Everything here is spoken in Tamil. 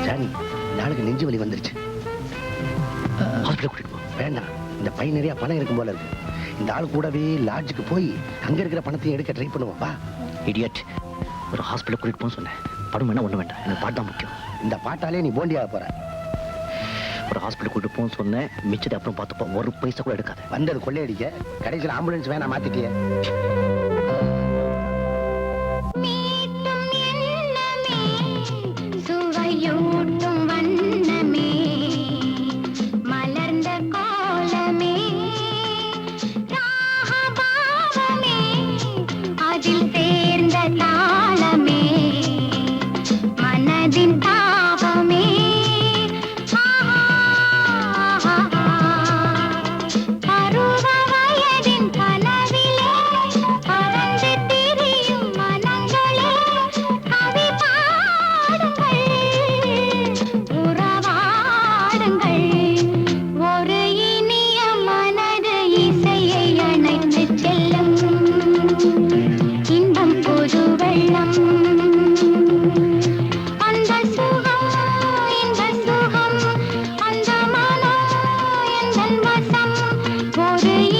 ஜானி, நாளுக்கு நெஞ்சு வலி வந்துருச்சு. ஹாஸ்பிட்டல் கூட்டிட்டு போ. வேண்டாம், இந்த பையன் நிறைய பணம் இருக்கும் போல இருக்கு. இந்த ஆள் கூடவே லாட்ஜுக்கு போய் அங்க இருக்கிற பணத்தையும் எடுக்க ட்ரை பண்ணுவோம். வா. இடியட், ஒரு ஹாஸ்பிட்டல் கூட்டிட்டு போன்னு சொன்னேன். பணம் வேணா ஒண்ணு வேண்டாம், எனக்கு பாட்டு தான் முக்கியம். இந்த பாட்டாலே நீ போண்டியாக போற. ஒரு ஹாஸ்பிட்டல் கூட்டிட்டு போன்னு சொன்னேன், மிச்சத்தை அப்புறம் பார்த்துப்போம். ஒரு பைசா கூட எடுக்காது. வந்தது கொள்ளையடிக்க, கடைசியில் ஆம்புலன்ஸ் வேணா மாத்திட்டியே. ஒரு